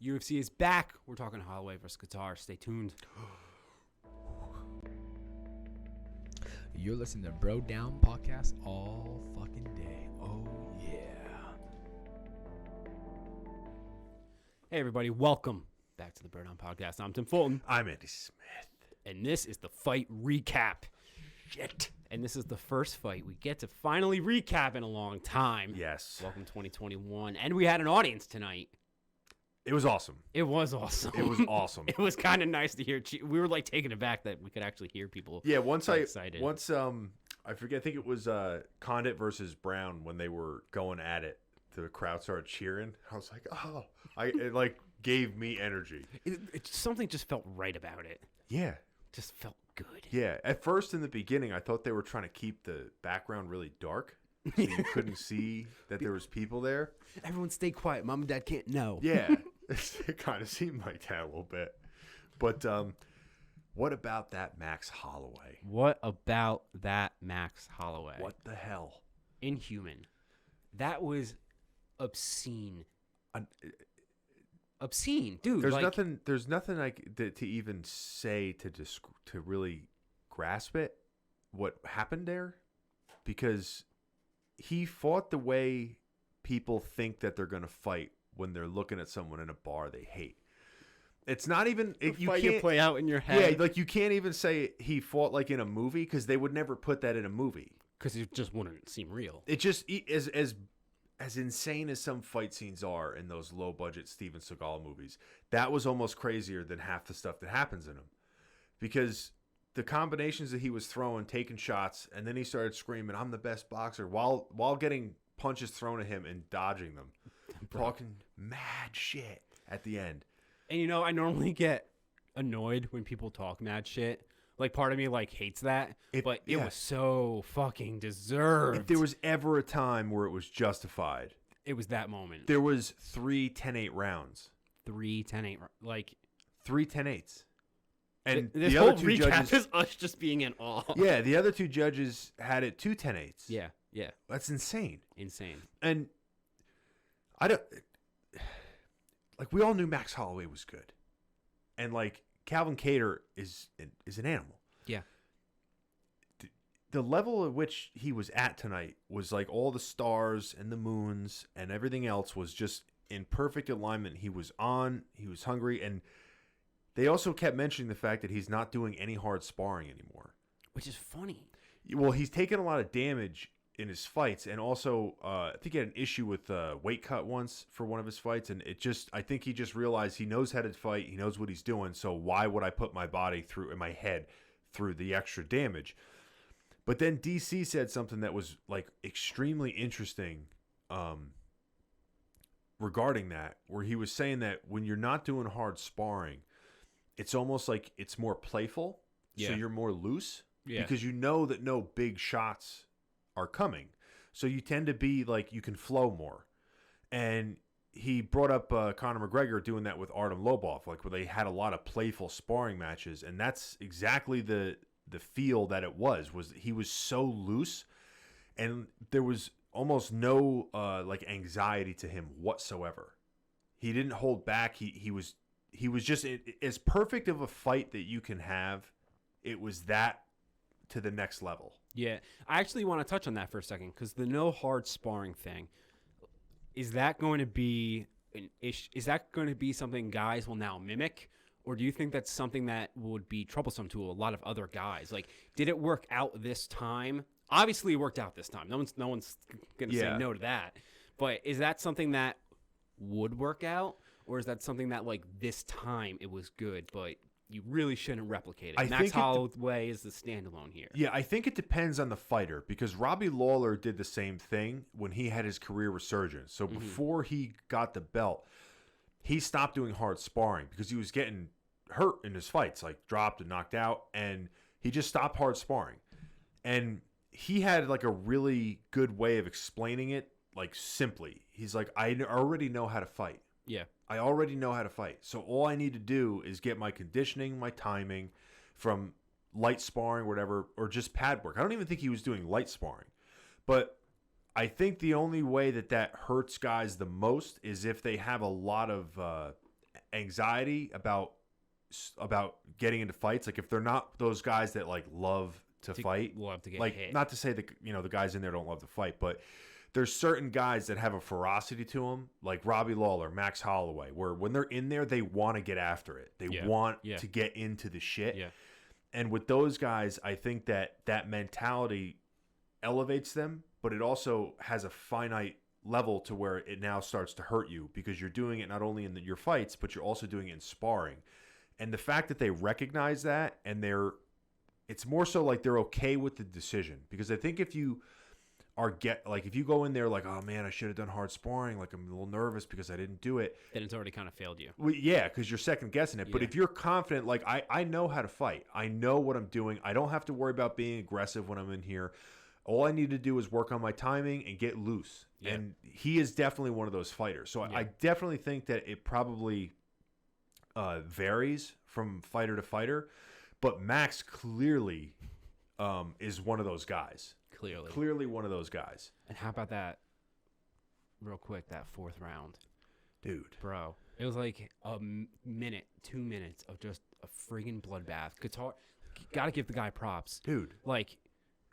UFC is back. We're talking Holloway versus Kattar. Stay tuned. You're listening to Bro Down Podcast all fucking day. Oh, yeah. Hey, everybody. Welcome back to the Bro Down Podcast. I'm Tim Fulton. I'm Andy Smith. And this is the fight recap. Shit. And this is the first fight we get to finally recap in a long time. Yes. Welcome 2021. And we had an audience tonight. It was awesome. It was awesome. It was awesome. It was kind of nice to hear. We were like taken aback that we could actually hear people. Yeah, once I excited. I forget, I think it was Condit versus Brown when they were going at it. The crowd started cheering. I was like, oh, it like gave me energy. Something just felt right about it. Yeah. Just felt good. Yeah. At first, in the beginning, I thought they were trying to keep the background really dark, so you couldn't see that there was people there. Everyone stay quiet. Mom and Dad can't know. Yeah. It kind of seemed like that a little bit. But what about that Max Holloway? What about that Max Holloway? What the hell? Inhuman. That was obscene. Obscene, dude. There's nothing like to even say to really grasp it. What happened there? Because he fought the way people think that they're going to fight when they're looking at someone in a bar they hate. It's not even you can't play out in your head. Yeah, like you can't even say he fought like in a movie because they would never put that in a movie because it just wouldn't seem real. It just as insane as some fight scenes are in those low budget Steven Seagal movies, that was almost crazier than half the stuff that happens in them, because the combinations that he was throwing, taking shots, and then he started screaming, "I'm the best boxer," while getting punches thrown at him and dodging them. Talking mad shit at the end. And you know, I normally get annoyed when people talk mad shit. Like, part of me like hates that, but it was so fucking deserved. If there was ever a time where it was justified, it was that moment. There was 3 10-8 rounds. 3 10-8, like 3 10-8s. And this the whole other two recap judges, is us just being in awe. Yeah, the other two judges had it 2 10-8s. Yeah. That's insane. Insane. And I don't like. We all knew Max Holloway was good, and like Calvin Kattar is an animal. Yeah. The level at which he was at tonight was like all the stars and the moons and everything else was just in perfect alignment. He was on. He was hungry, and they also kept mentioning the fact that he's not doing any hard sparring anymore, which is funny. Well, he's taken a lot of damage in his fights, and also I think he had an issue with weight cut once for one of his fights, and I think he just realized he knows how to fight, he knows what he's doing, so why would I put my body in my head through the extra damage? But then DC said something that was like extremely interesting regarding that, where he was saying that when you're not doing hard sparring, it's almost like it's more playful, so you're more loose, because you know that no big shots are coming, so you tend to be like, you can flow more. And he brought up Conor McGregor doing that with Artem Lobov, like where they had a lot of playful sparring matches, and that's exactly the feel that it was he was so loose, and there was almost no like anxiety to him whatsoever. He didn't hold back. He was just as perfect of a fight that you can have. It was that to the next level. Yeah, I actually want to touch on that for a second, because the no hard sparring thing, is that going to be an issue? Is that going to be something guys will now mimic, or do you think that's something that would be troublesome to a lot of other guys? Like, did it work out this time? Obviously, it worked out this time. No one's going to say no to that. But is that something that would work out, or is that something that like this time it was good, but you really shouldn't replicate it? Max Holloway is the standalone here. Yeah, I think it depends on the fighter, because Robbie Lawler did the same thing when he had his career resurgence. So before he got the belt, he stopped doing hard sparring because he was getting hurt in his fights, like dropped and knocked out, and he just stopped hard sparring. And he had like a really good way of explaining it, like simply. He's like, I already know how to fight. Yeah. I already know how to fight. So all I need to do is get my conditioning, my timing from light sparring, whatever, or just pad work. I don't even think he was doing light sparring. But I think the only way that hurts guys the most is if they have a lot of anxiety about getting into fights, like if they're not those guys that like love to fight, love to get like hit. not to say that the guys in there don't love to fight, but there's certain guys that have a ferocity to them, like Robbie Lawler, Max Holloway, where when they're in there, they want to get after it. They want to get into the shit. Yeah. And with those guys, I think that mentality elevates them, but it also has a finite level to where it now starts to hurt you because you're doing it not only in your fights, but you're also doing it in sparring. And the fact that they recognize that and it's more so like they're okay with the decision, because I think if you if you go in there like, oh man, I should have done hard sparring, like I'm a little nervous because I didn't do it, then it's already kind of failed you. Well, yeah, because you're second guessing it. But if you're confident, like I know how to fight, I know what I'm doing, I don't have to worry about being aggressive when I'm in here. All I need to do is work on my timing and get loose. Yeah. And he is definitely one of those fighters. So I definitely think that it probably varies from fighter to fighter. But Max clearly is one of those guys. Clearly one of those guys. And how about that, real quick, that fourth round? Dude. Bro, it was like a minute, 2 minutes of just a friggin' bloodbath. Kattar, got to give the guy props. Dude. Like,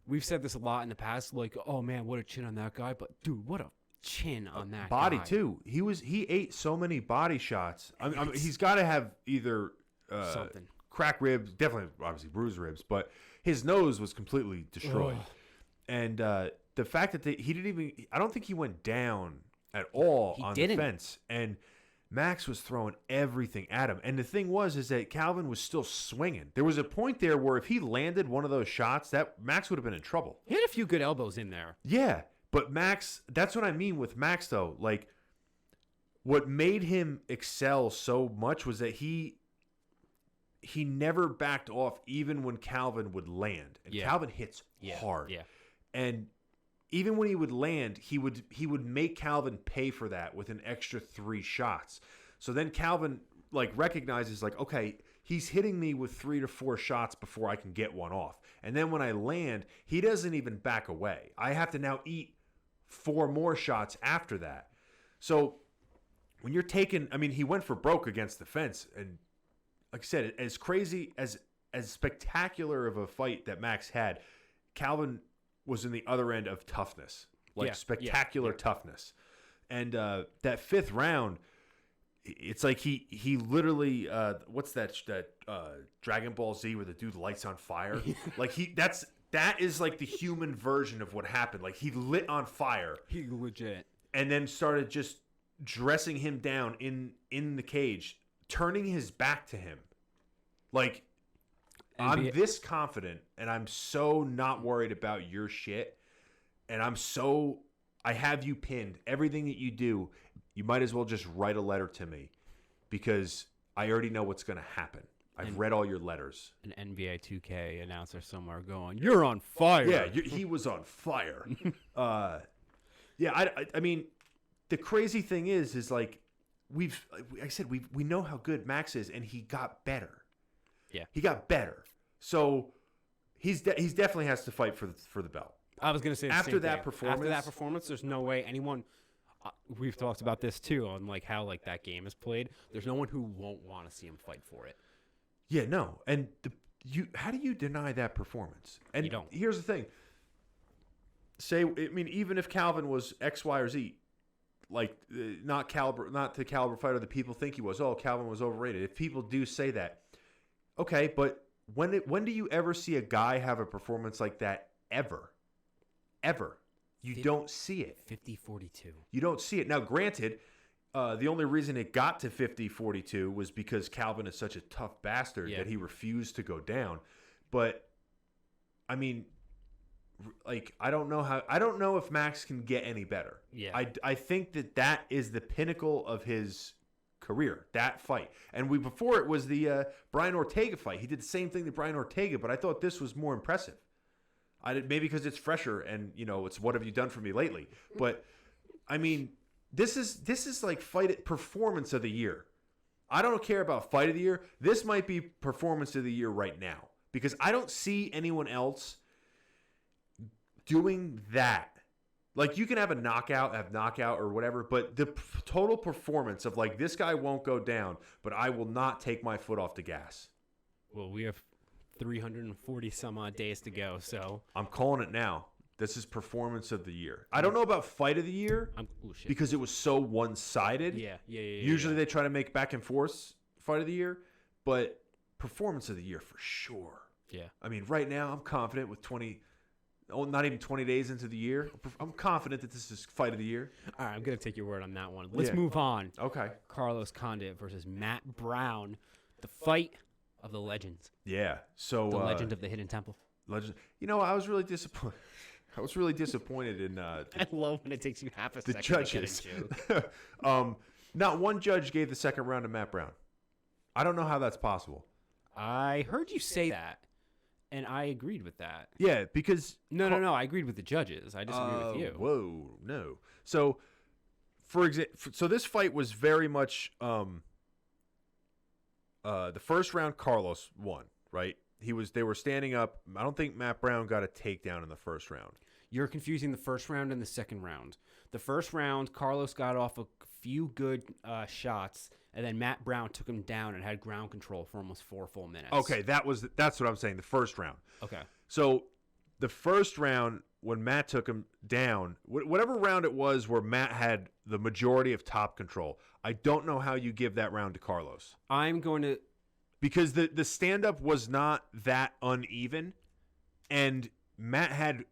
we've said this a lot in the past, like, oh man, what a chin on that guy. But dude, what a chin on that body guy. Too. He ate so many body shots. I mean, he's got to have either something. Crack ribs, definitely obviously bruised ribs, but his nose was completely destroyed. Oh. And the fact that he didn't even, I don't think he went down at all on the fence. And Max was throwing everything at him. And the thing is that Calvin was still swinging. There was a point there where if he landed one of those shots, that Max would have been in trouble. He had a few good elbows in there. Yeah, but Max, that's what I mean with Max though. Like, what made him excel so much was that he never backed off even when Calvin would land. And Calvin hits hard. Yeah. And even when he would land, he would make Calvin pay for that with an extra 3 shots. So then Calvin like recognizes like, okay, he's hitting me with 3 to 4 shots before I can get one off. And then when I land, he doesn't even back away. I have to now eat 4 more shots after that. So when you're taking, I mean, he went for broke against the fence. And like I said, as crazy, as spectacular of a fight that Max had, Calvin was in the other end of toughness, like spectacular toughness. And that 5th round, it's like he literally what's that Dragon Ball Z where the dude lights on fire? Like that is like the human version of what happened. Like he lit on fire. He legit. And then started just dressing him down in the cage, turning his back to him. Like, I'm this confident, and I'm so not worried about your shit, and I have you pinned. Everything that you do, you might as well just write a letter to me, because I already know what's going to happen. I've read all your letters. An NBA 2K announcer somewhere going, "You're on fire." Yeah, he was on fire. I mean, the crazy thing is like, we know how good Max is, and he got better. Yeah, he got better. So he's definitely has to fight for the belt. I was gonna say after that performance, there's no way anyone. We've talked about this too on like how like that game is played. There's no one who won't want to see him fight for it. Yeah, no, and how do you deny that performance? And you don't. Here's the thing. Even if Calvin was X, Y, or Z, like not the caliber fighter that people think he was. Oh, Calvin was overrated. If people do say that, okay, but when do you ever see a guy have a performance like that ever? Ever. You don't see it. 50-42. You don't see it. Now, granted, the only reason it got to 50-42 was because Calvin is such a tough bastard that he refused to go down. But, I mean, like, I don't know if Max can get any better. Yeah. I think that is the pinnacle of his career, that fight. And before it was the Brian Ortega fight. He did the same thing to Brian Ortega, but I thought this was more impressive. Maybe because it's fresher and it's what have you done for me lately. But I mean, this is like performance of the year. I don't care about fight of the year. This might be performance of the year right now, because I don't see anyone else doing that Like, you can have knockout or whatever, but the total performance of, like, this guy won't go down, but I will not take my foot off the gas. Well, we have 340 some odd days to go, so I'm calling it now. This is performance of the year. I don't know about fight of the year because it was so one-sided. Yeah. Usually they try to make back and forth fight of the year, but performance of the year for sure. Yeah. I mean, right now I'm confident with not even 20 days into the year. I'm confident that this is fight of the year. All right, I'm going to take your word on that one. Let's move on. Okay. Carlos Condit versus Matt Brown, the fight of the legends. Yeah. So the legend of the Hidden Temple. Legend. You know, I was really disappointed. In I love when it takes you half a the second judges. to get into. Not one judge gave the second round to Matt Brown. I don't know how that's possible. I heard you say that, and I agreed with that. Yeah, because No. I agreed with the judges. I disagree with you. Whoa, no. So, for example, this fight was very much the first round. Carlos won, right? They were standing up. I don't think Matt Brown got a takedown in the first round. You're confusing the first round and the second round. The first round, Carlos got off a few good shots, and then Matt Brown took him down and had ground control for almost 4 full minutes. Okay, that's what I'm saying. The first round. Okay. So the first round, when Matt took him down, whatever round it was where Matt had the majority of top control, I don't know how you give that round to Carlos. I'm going to... Because the stand-up was not that uneven, and Matt had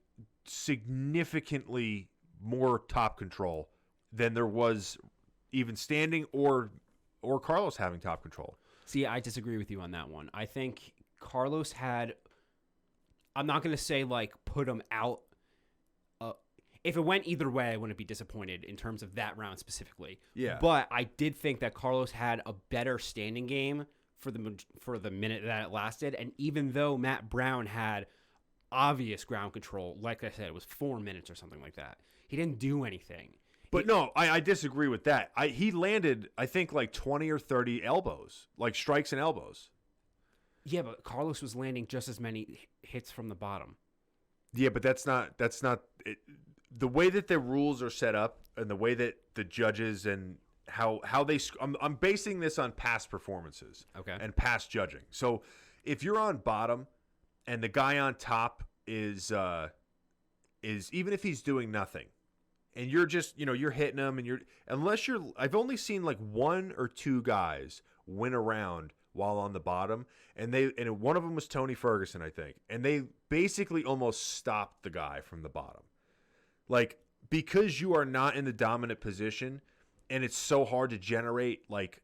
significantly more top control than there was even standing or Carlos having top control. See, I disagree with you on that one. I think Carlos had... I'm not going to say, like, put him out. If it went either way, I wouldn't be disappointed in terms of that round specifically. Yeah. But I did think that Carlos had a better standing game for the minute that it lasted. And even though Matt Brown had obvious ground control, like I said, it was 4 minutes or something like that, he didn't do anything. But no, I disagree with that. He landed, I think, like 20 or 30 elbows, like strikes and elbows. Yeah, but Carlos was landing just as many hits from the bottom. Yeah, but that's not it. The way that the rules are set up and the way that the judges and how they I'm basing this on past performances, okay, and past judging. So if you're on bottom and the guy on top is even if he's doing nothing and you're just, you're hitting him and I've only seen like 1 or 2 guys win a round while on the bottom, and one of them was Tony Ferguson, I think, and they basically almost stopped the guy from the bottom. Like, because you are not in the dominant position, and it's so hard to generate like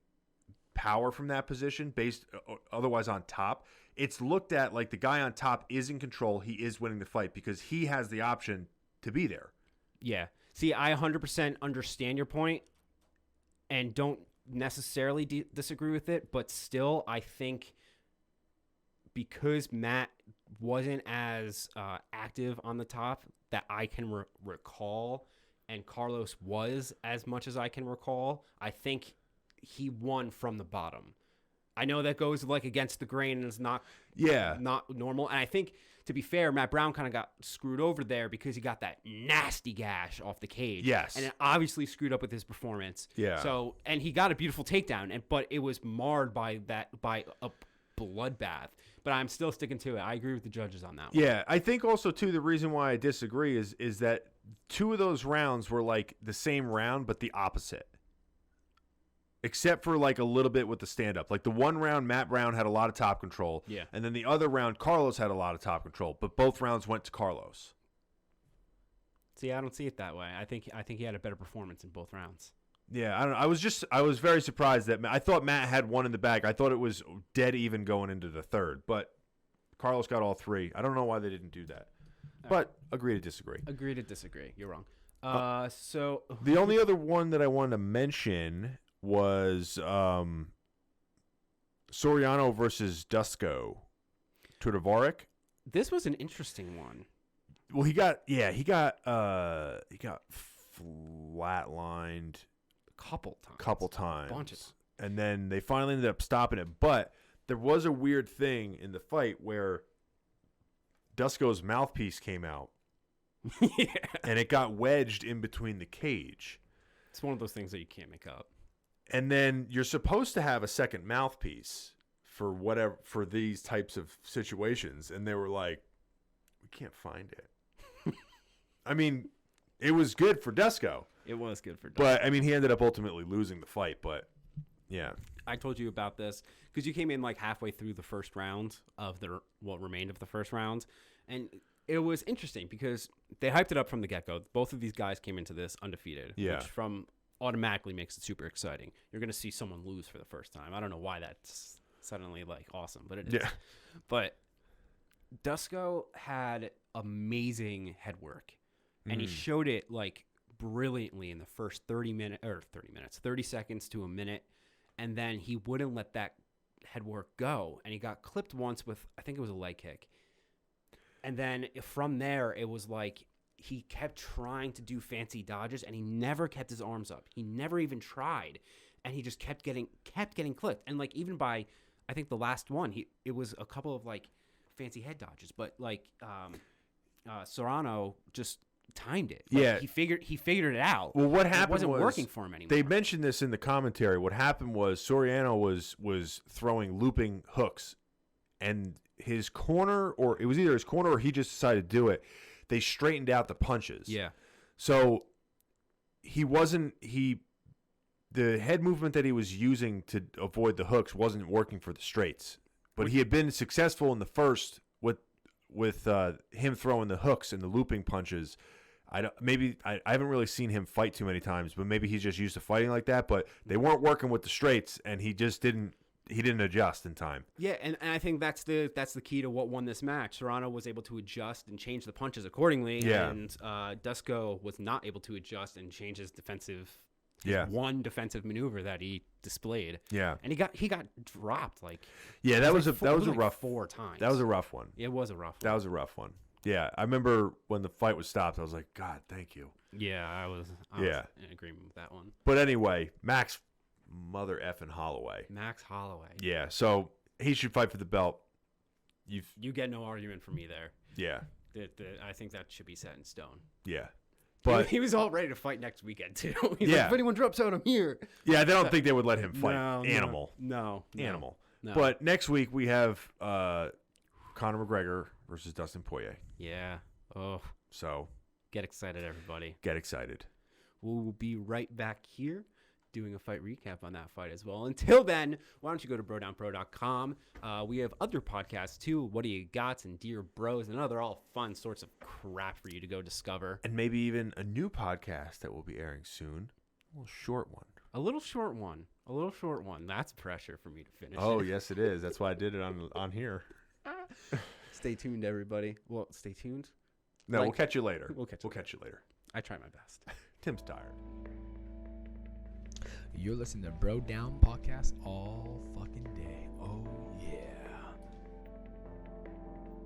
power from that position based otherwise on top, it's looked at like the guy on top is in control. He is winning the fight because he has the option to be there. Yeah. See, I 100% understand your point and don't necessarily disagree with it, but still, I think because Matt wasn't as active on the top that I can recall, and Carlos was as much as I can recall, I think he won from the bottom. I know that goes like against the grain and is not normal. And I think, to be fair, Matt Brown kind of got screwed over there because he got that nasty gash off the cage. Yes. And it obviously screwed up with his performance. Yeah. So, and he got a beautiful takedown, but it was marred by a bloodbath. But I'm still sticking to it. I agree with the judges on that one. Yeah, I think also too the reason why I disagree is that 2 of those rounds were like the same round but the opposite. Except for like a little bit with the stand up. Like the one round Matt Brown had a lot of top control. Yeah. And then the other round Carlos had a lot of top control, but both rounds went to Carlos. See, I don't see it that way. I think he had a better performance in both rounds. Yeah, I don't know. I was very surprised that I thought Matt had one in the bag. I thought it was dead even going into the third, but Carlos got all 3. I don't know why they didn't do that. But agree to disagree. Agree to disagree. You're wrong. So the only other one that I wanted to mention was Soriano versus Dusko. Todorovic. This was an interesting one. Well, he got flatlined couple times. A bunch of times. And then they finally ended up stopping it. But there was a weird thing in the fight where Dusko's mouthpiece came out Yeah. And it got wedged in between the cage. It's one of those things that you can't make up. And then you're supposed to have a second mouthpiece for these types of situations. And they were like, we can't find it. I mean, it was good for Dusko. It was good for Dusko. But, I mean, he ended up ultimately losing the fight. But, yeah. I told you about this because you came in like halfway through the first round of what remained of the first round. And it was interesting because they hyped it up from the get-go. Both of these guys came into this undefeated, which automatically makes it super exciting. You're going to see someone lose for the first time. I don't know why that's suddenly like awesome, but it is. Yeah. But Dusko had amazing head work, and he showed it like brilliantly in the first 30 seconds to a minute, and then he wouldn't let that head work go, and he got clipped once with, I think it was a leg kick. And then from there, it was like he kept trying to do fancy dodges, and he never kept his arms up. He never even tried, and he just kept getting clipped. And like even by, I think the last one, it was a couple of like fancy head dodges, but like Serrano just timed it. Like, he figured it out. Well, what happened wasn't working for him anymore. They mentioned this in the commentary. What happened was Soriano was throwing looping hooks, and his corner, or it was either his corner or he just decided to do it. They straightened out the punches. Yeah. So the head movement that he was using to avoid the hooks wasn't working for the straights. But he had been successful in the first with him throwing the hooks and the looping punches. I haven't really seen him fight too many times, but maybe he's just used to fighting like that. But they weren't working with the straights, and he just didn't adjust in time. Yeah, and I think that's the key to what won this match. Serrano was able to adjust and change the punches accordingly, and Dusko was not able to adjust and change his one defensive maneuver that he displayed. Yeah, and he got dropped like. Yeah, that was a rough 4 times. That was a rough one. It was a rough one. That was a rough one. Yeah, I remember when the fight was stopped, I was like, God, thank you. Yeah, I was in agreement with that one. But anyway, Max mother effing Holloway. Max Holloway. Yeah, so he should fight for the belt. You get no argument from me there. Yeah. I think that should be set in stone. Yeah. But he was all ready to fight next weekend too. He's like, if anyone drops out, I'm here. Yeah, I don't think they would let him fight. Animal. No. No. But next week we have Conor McGregor versus Dustin Poirier. Yeah. Oh. So get excited, everybody. Get excited. We'll be right back here doing a fight recap on that fight as well. Until then, why don't you go to brodownpro.com. We have other podcasts too. What Do You Got and Dear Bros and other all fun sorts of crap for you to go discover. And maybe even a new podcast that will be airing soon. A little short one. A little short one. That's pressure for me to finish. Oh, yes, it is. That's why I did it on here. Stay tuned, everybody. Well, stay tuned. No, we'll catch you later. We'll catch you later. I try my best. Tim's tired. You're listening to Bro Down Podcast all